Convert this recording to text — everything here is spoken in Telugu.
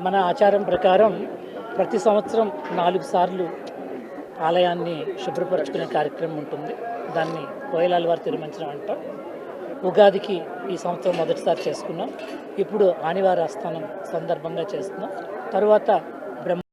మన ఆచారం ప్రకారం ప్రతి సంవత్సరం 4 సార్లు ఆలయాన్ని శుభ్రపరచుకునే కార్యక్రమం ఉంటుంది. దాన్ని కోయిలాలవారి తిరుమంచనం అంటాం. ఉగాదికి ఈ సంవత్సరం మొదటిసారి చేసుకున్నాం. ఇప్పుడు ఆనివార ఆస్థానం సందర్భంగా చేస్తున్నాం. తరువాత